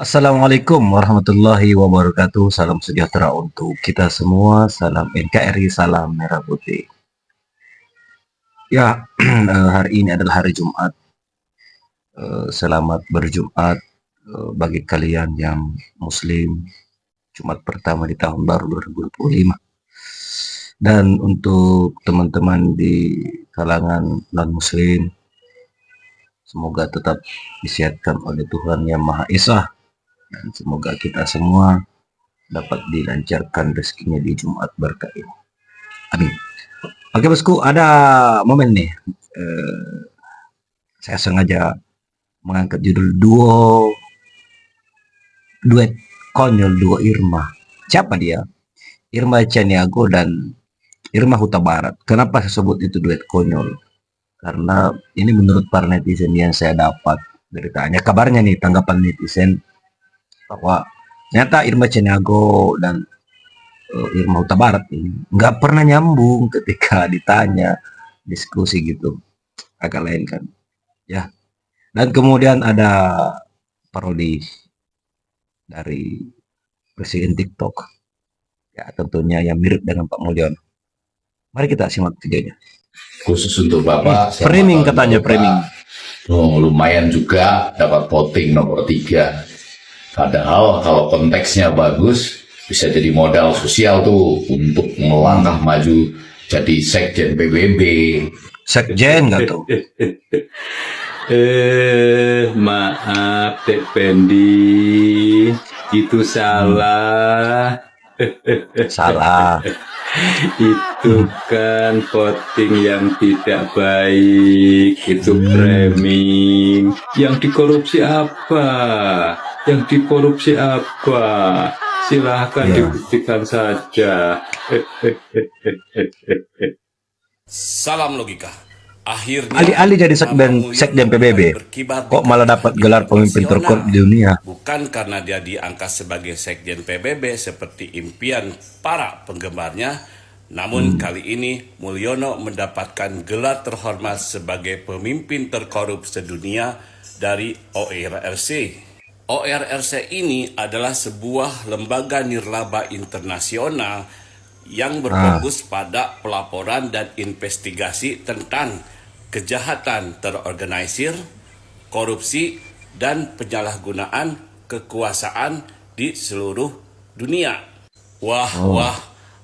Assalamualaikum warahmatullahi wabarakatuh. Salam sejahtera untuk kita semua. Salam NKRI, salam Merah Putih. Ya, hari ini adalah hari Jumat. Selamat berjumat bagi kalian yang Muslim. Jumat pertama di tahun baru 2025. Dan untuk teman-teman di kalangan non-Muslim, semoga tetap disihatkan oleh Tuhan Yang Maha Esa. Dan semoga kita semua dapat dilancarkan rezekinya di Jumat berkah ini. Amin. Oke bosku, ada momen nih. Saya sengaja mengangkat judul duet konyol duo Irma. Siapa dia? Irma Caniago dan Irma Huta Barat. Kenapa saya sebut itu duet konyol? Karena ini menurut para netizen yang saya dapat beritanya, kabarnya nih, tanggapan netizen bahwa ternyata Irma Caniago dan Irma Huta Barat ini nggak pernah nyambung ketika ditanya diskusi gitu, agak lain kan ya. Dan kemudian ada parodi dari presiden TikTok ya, tentunya yang mirip dengan Pak Mulyono. Mari kita simak videonya. Khusus untuk Bapak, framing katanya, framing. Oh, lumayan juga dapat voting nomor 3. Padahal kalau konteksnya bagus, bisa jadi modal sosial tuh untuk melangkah maju jadi sekjen PBB. Sekjen nggak tuh? Maaf Dek Pendi, itu salah. Salah. Itu kan voting yang tidak baik, itu framing. Yang dikorupsi apa? Yang dikorupsi apa? Silahkan dibuktikan saja. Salam logika. Akhirnya Alih-alih jadi sekjen PBB, kok malah dapat gelar pemimpin terkuat di dunia? Bukan karena dia diangkat sebagai sekjen PBB seperti impian para penggemarnya, namun kali ini Mulyono mendapatkan gelar terhormat sebagai pemimpin terkorup sedunia dari ORRC. ORRC ini adalah sebuah lembaga nirlaba internasional yang berfokus pada pelaporan dan investigasi tentang kejahatan terorganisir, korupsi, dan penyalahgunaan kekuasaan di seluruh dunia. Wah,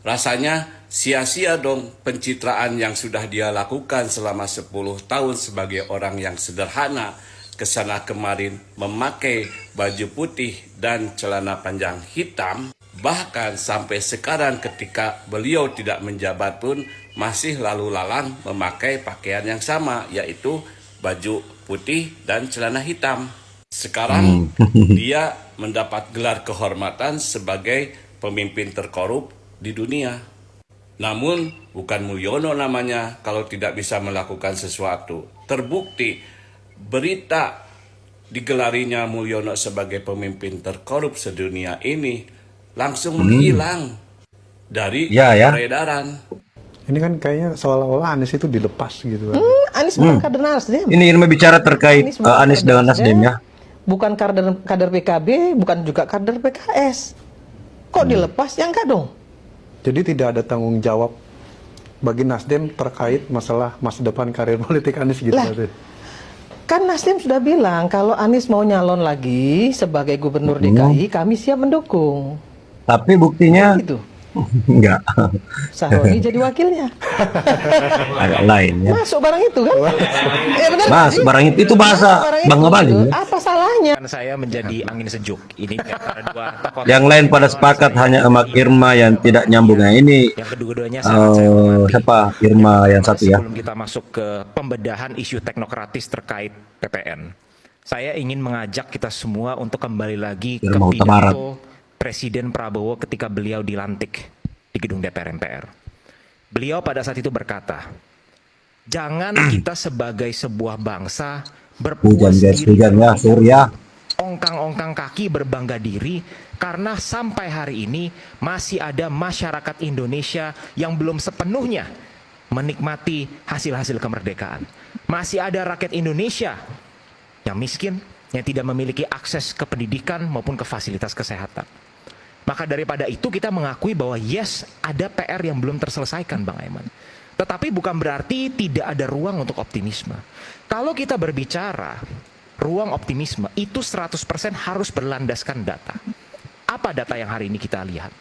rasanya sia-sia dong pencitraan yang sudah dia lakukan selama 10 tahun sebagai orang yang sederhana, kesana kemarin memakai baju putih dan celana panjang hitam. Bahkan sampai sekarang ketika beliau tidak menjabat pun masih lalu lalang memakai pakaian yang sama, yaitu baju putih dan celana hitam. Sekarang dia mendapat gelar kehormatan sebagai pemimpin terkorup di dunia. Namun bukan Mulyono namanya kalau tidak bisa melakukan sesuatu. Terbukti berita digelarinya Mulyono sebagai pemimpin terkorup sedunia ini langsung menghilang dari peredaran. Ini kan kayaknya seolah-olah Anies itu dilepas gitu kan. Anies bukan kader Nasdem. Ini Irma bicara terkait Anies dengan Nasdem ya. Bukan kader PKB, bukan juga kader PKS. Kok dilepas? Ya enggak dong. Jadi tidak ada tanggung jawab bagi Nasdem terkait masalah masa depan karir politik Anies gitu. Lah, kan Nasdem sudah bilang kalau Anies mau nyalon lagi sebagai gubernur DKI, kami siap mendukung. Tapi buktinya gitu. Enggak. Sahroni jadi wakilnya. Agak lain ya. Masuk barang itu kan? Ya benar. Masuk barang itu bahasa Bang Ngabalin. Apa salahnya? Kan saya menjadi angin sejuk. Ini antara dua tokoh. Yang lain pada sepakat hanya emak Irma yang tidak nyambungnya ini. Yang kedua-duanya sangat saya hormati. Siapa Irma yang satu ya? Sebelum kita masuk ke pembedahan isu teknokratis terkait PPN, saya ingin mengajak kita semua untuk kembali lagi ke pidato Presiden Prabowo ketika beliau dilantik di gedung DPR MPR. Beliau pada saat itu berkata, jangan kita sebagai sebuah bangsa berpuas diri, ongkang-ongkang kaki berbangga diri, karena sampai hari ini masih ada masyarakat Indonesia yang belum sepenuhnya menikmati hasil-hasil kemerdekaan. Masih ada rakyat Indonesia yang miskin, yang tidak memiliki akses ke pendidikan maupun ke fasilitas kesehatan. Maka daripada itu kita mengakui bahwa yes, ada PR yang belum terselesaikan, Bang Aiman. Tetapi bukan berarti tidak ada ruang untuk optimisme. Kalau kita berbicara ruang optimisme, itu 100% harus berlandaskan data. Apa data yang hari ini kita lihat?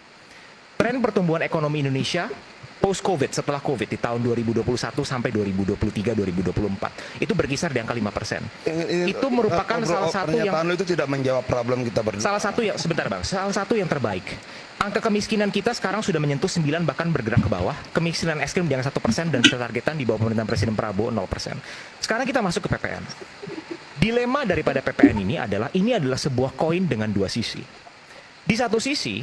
Tren pertumbuhan ekonomi Indonesia post-COVID, setelah COVID di tahun 2021 sampai 2023-2024 itu berkisar di angka 5%. Itu merupakan salah satu yang pernyataan lu itu tidak menjawab problem kita berdua. salah satu yang sebentar Bang, salah satu yang terbaik. Angka kemiskinan kita sekarang sudah menyentuh 9 bahkan bergerak ke bawah. Kemiskinan ekstrim di angka 1% dan kita targetan di bawah pemerintahan Presiden Prabowo 0%. Sekarang kita masuk ke PPN. Dilema daripada PPN ini adalah sebuah koin dengan dua sisi. Di satu sisi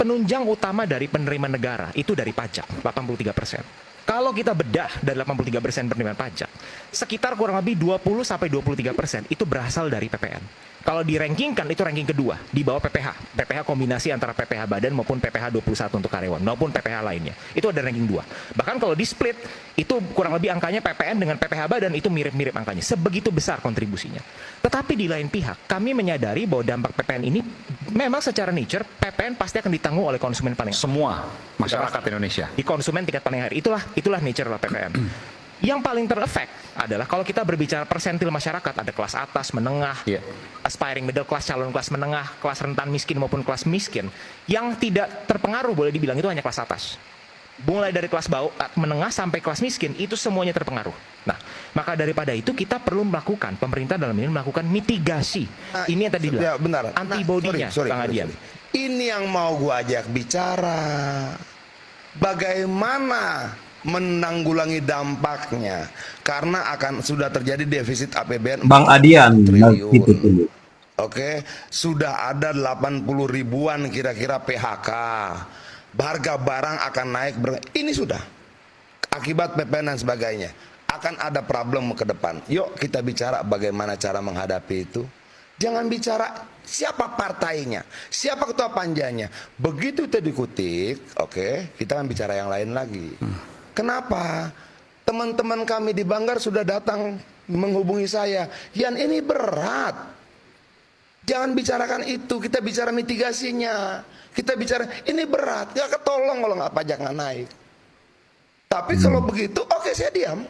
penunjang utama dari penerimaan negara itu dari pajak 83%. Kalau kita bedah dari 83% penerimaan pajak, sekitar kurang lebih 20-23% itu berasal dari PPN. Kalau dirankingkan itu ranking kedua di bawah PPH. PPH kombinasi antara PPH badan maupun PPH 21 untuk karyawan maupun PPH lainnya. Itu ada ranking 2. Bahkan kalau di split itu kurang lebih angkanya PPN dengan PPH badan itu mirip-mirip angkanya. Sebegitu besar kontribusinya. Tetapi di lain pihak kami menyadari bahwa dampak PPN ini memang secara nature PPN pasti akan ditanggung oleh konsumen paling Semua masyarakat Indonesia. di konsumen tingkat paling akhir. Itulah nature PPN. Yang paling terefek adalah kalau kita berbicara persentil masyarakat, ada kelas atas, menengah, aspiring middle class, calon kelas menengah, kelas rentan miskin maupun kelas miskin. Yang tidak terpengaruh boleh dibilang itu hanya kelas atas. Mulai dari kelas bawah, menengah sampai kelas miskin itu semuanya terpengaruh. Nah, maka daripada itu kita perlu melakukan, pemerintah dalam ini melakukan mitigasi. Ini yang tadi bilang, benar. antibodinya, Bang Adian. Ini yang mau gua ajak bicara. Bagaimana menanggulangi dampaknya, karena akan sudah terjadi defisit APBN Bang Adian, triliun. itu dulu. Oke, sudah ada 80 ribuan kira-kira PHK. Harga barang akan naik. Ini sudah akibat PPN dan sebagainya. Akan ada problem ke depan. Yuk kita bicara bagaimana cara menghadapi itu. Jangan bicara siapa partainya, siapa ketua panjanya. Begitu itu dikutik, oke, kita akan bicara yang lain lagi. Kenapa? Teman-teman kami di Banggar sudah datang menghubungi saya. Yan, ini berat. Jangan bicarakan itu, kita bicara mitigasinya. Kita bicara ini berat, gak ketolong kalau nggak pajak nggak naik. Tapi kalau begitu, oke, saya diam.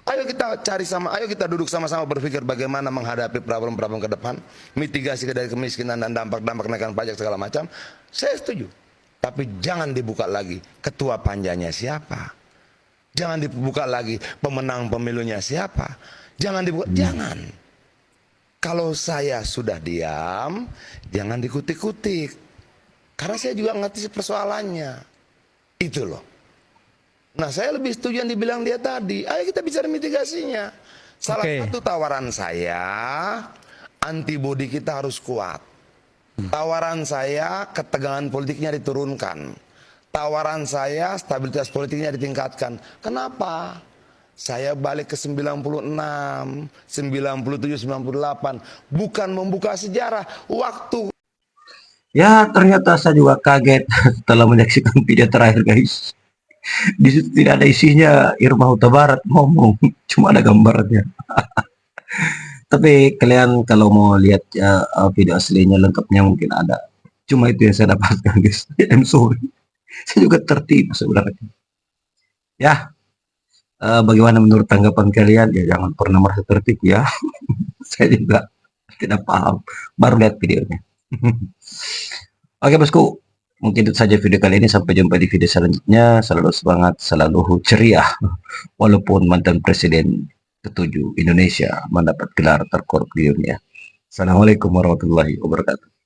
Ayo kita cari ayo kita duduk sama-sama berpikir bagaimana menghadapi problem-problem ke depan, mitigasi dari kemiskinan dan dampak-dampak kenaikan pajak segala macam. Saya setuju. Tapi jangan dibuka lagi ketua panjanya siapa. Jangan dibuka lagi pemenang pemilunya siapa. Jangan dibuka, jangan. Kalau saya sudah diam, jangan dikutik-kutik. Karena saya juga ngerti persoalannya. Itu loh. Nah, saya lebih setuju yang dibilang dia tadi. Ayo kita bicara mitigasinya. Salah satu tawaran saya, antibodi kita harus kuat. Tawaran saya, ketegangan politiknya diturunkan. Tawaran saya, stabilitas politiknya ditingkatkan. Kenapa? Saya balik ke 96, 97, 98. Bukan membuka sejarah. Waktu. Ya, ternyata saya juga kaget setelah menyaksikan video terakhir, guys. Di situ tidak ada isinya Irma Huta Barat ngomong, cuma ada gambarnya. Tapi kalian kalau mau lihat video aslinya lengkapnya mungkin ada. Cuma itu yang saya dapatkan, guys. I'm sorry. Saya juga tertipu sebenarnya. Ya, bagaimana menurut tanggapan kalian? Ya jangan pernah merasa tertipu ya. Saya juga tidak paham. Baru lihat videonya. Oke bosku, mungkin itu saja video kali ini. Sampai jumpa di video selanjutnya. Selalu semangat, selalu ceria. Walaupun mantan presiden ke-7 Indonesia mendapat gelar terkorup di dunia. Assalamualaikum warahmatullahi wabarakatuh.